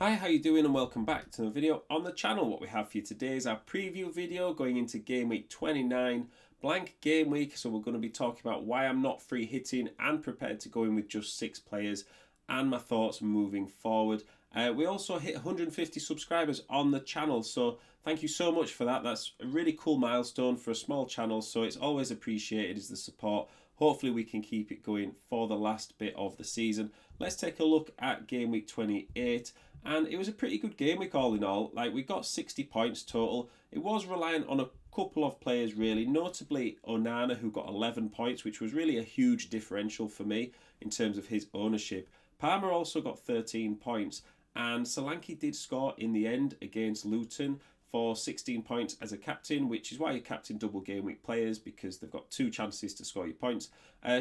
Hi, how you doing and welcome back to a video on the channel. What we have for you today is our preview video going into game week 29, blank game week. So we're going to be talking about why I'm not free hitting and prepared to go in with just 6 players and my thoughts moving forward. We also hit 150 subscribers on the channel, so thank you so much for that. That's a really cool milestone for a small channel, so it's always appreciated is the support. Hopefully we can keep it going for the last bit of the season. Let's take a look at game week 28. And it was a pretty good game week all in all. Like, we got 60 points total. It was reliant on a couple of players really, notably Onana, who got 11 points, which was really a huge differential for me in terms of his ownership. Palmer also got 13 points, and Solanke did score in the end against Luton for 16 points as a captain, which is why you captain double game week players, because they've got 2 chances to score your points.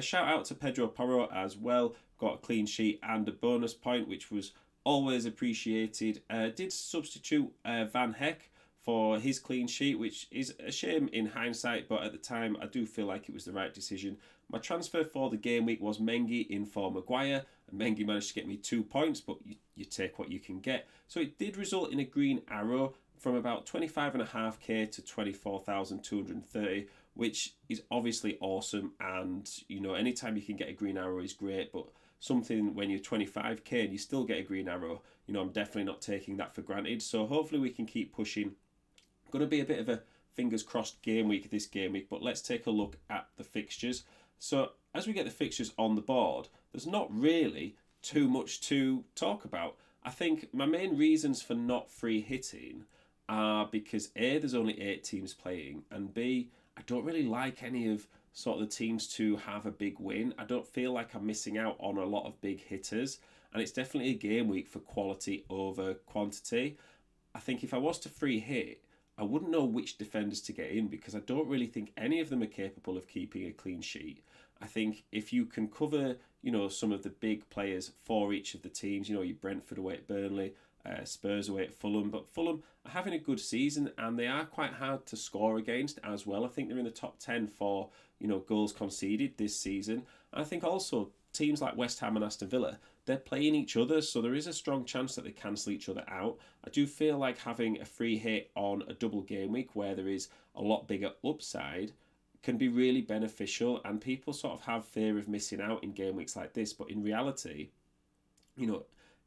Shout out to Pedro Porro as well, got a clean sheet and a bonus point, which was always appreciated. Did substitute Van Heck for his clean sheet, which is a shame in hindsight, but at the time I do feel like it was the right decision. My transfer for the game week was Mengi in for Maguire, and Mengi managed to get me 2 points, but you take what you can get. So it did result in a green arrow from about 25.5k to 24,230, which is obviously awesome. And anytime you can get a green arrow is great, but something when you're 25k and you still get a green arrow, I'm definitely not taking that for granted. So hopefully we can keep pushing. Going to be a bit of a fingers crossed game week this game week, but let's take a look at the fixtures. So as we get the fixtures on the board, there's not really too much to talk about. I think my main reasons for not free hitting are because A, there's only 8 teams playing, and B, I don't really like any of sort of the teams to have a big win. I don't feel like I'm missing out on a lot of big hitters, and it's definitely a game week for quality over quantity. I think if I was to free hit, I wouldn't know which defenders to get in because I don't really think any of them are capable of keeping a clean sheet. I think if you can cover, some of the big players for each of the teams, your Brentford away at Burnley, Spurs away at Fulham, but Fulham are having a good season and they are quite hard to score against as well. I think they're in the top 10 for goals conceded this season. I think also teams like West Ham and Aston Villa, they're playing each other, so there is a strong chance that they cancel each other out. I do feel like having a free hit on a double game week where there is a lot bigger upside can be really beneficial, and people sort of have fear of missing out in game weeks like this. But in reality,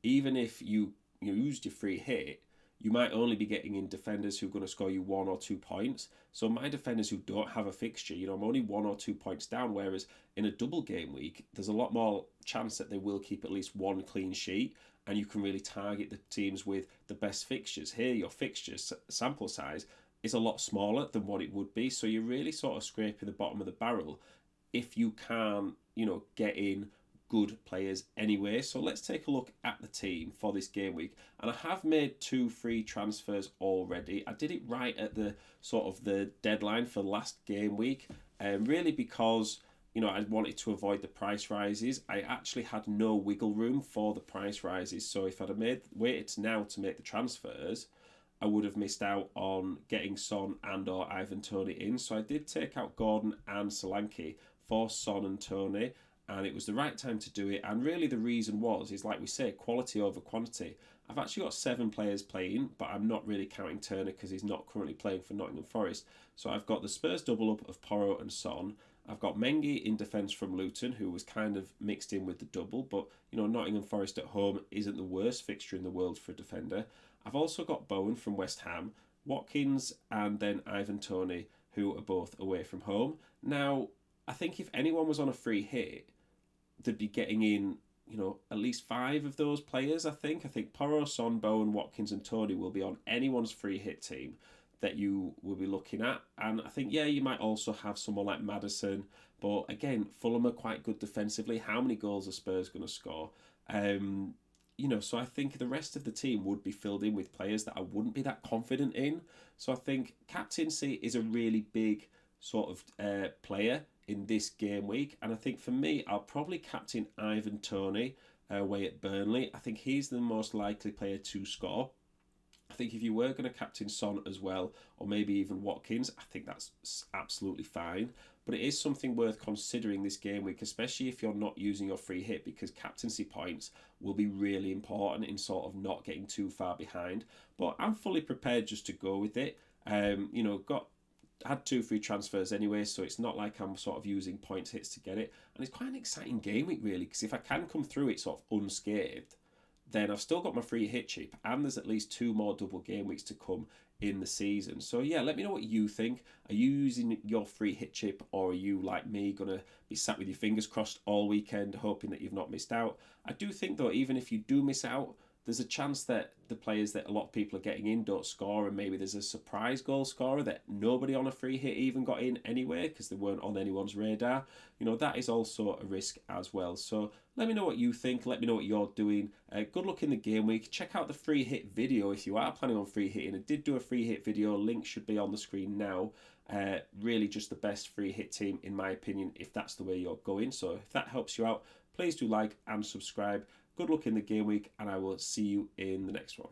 even if you used your free hit, you might only be getting in defenders who are going to score you 1 or 2 points. So my defenders who don't have a fixture, I'm only 1 or 2 points down, whereas in a double game week, there's a lot more chance that they will keep at least 1 clean sheet, and you can really target the teams with the best fixtures. Here, your fixtures sample size is a lot smaller than what it would be, so you're really sort of scraping the bottom of the barrel if you can, get in good players anyway. So let's take a look at the team for this game week. And I have made 2 free transfers already. I did it right at the sort of the deadline for last game week, really because I wanted to avoid the price rises. I actually had no wiggle room for the price rises. So if I'd have waited now to make the transfers, I would have missed out on getting Son and or Ivan Toney in. So I did take out Gordon and Solanke for Son and Toney, and it was the right time to do it. And really the reason is like we say, quality over quantity. I've actually got 7 players playing, but I'm not really counting Turner because he's not currently playing for Nottingham Forest. So I've got the Spurs double up of Porro and Son. I've got Mengi in defence from Luton, who was kind of mixed in with the double, but Nottingham Forest at home isn't the worst fixture in the world for a defender. I've also got Bowen from West Ham, Watkins, and then Ivan Toney, who are both away from home. Now, I think if anyone was on a free hit, they'd be getting in, at least 5 of those players, I think. I think Porro, Son, Bowen, Watkins, and Toney will be on anyone's free hit team that you will be looking at. And I think, you might also have someone like Maddison. But again, Fulham are quite good defensively. How many goals are Spurs going to score? So I think the rest of the team would be filled in with players that I wouldn't be that confident in. So I think captaincy is a really big sort of player in this game week. And I think for me, I'll probably captain Ivan Toney away at Burnley. I think he's the most likely player to score. I think if you were going to captain Son as well, or maybe even Watkins, I think that's absolutely fine. But it is something worth considering this game week, especially if you're not using your free hit, because captaincy points will be really important in sort of not getting too far behind. But I'm fully prepared just to go with it. Had 2 free transfers anyway, so it's not like I'm sort of using points hits to get it. And it's quite an exciting game week, really, because if I can come through it sort of unscathed, then I've still got my free hit chip, and there's at least 2 more double game weeks to come in the season. So yeah, let me know what you think. Are you using your free hit chip, or are you like me gonna be sat with your fingers crossed all weekend hoping that you've not missed out? I do think though, even if you do miss out, there's a chance that the players that a lot of people are getting in don't score, and maybe there's a surprise goal scorer that nobody on a free hit even got in anyway because they weren't on anyone's radar. That is also a risk as well. So let me know what you think. Let me know what you're doing. Good luck in the game week. Check out the free hit video if you are planning on free hitting. I did do a free hit video. Link should be on the screen now. Really just the best free hit team in my opinion if that's the way you're going. So if that helps you out, please do like and subscribe. Good luck in the game week, and I will see you in the next one.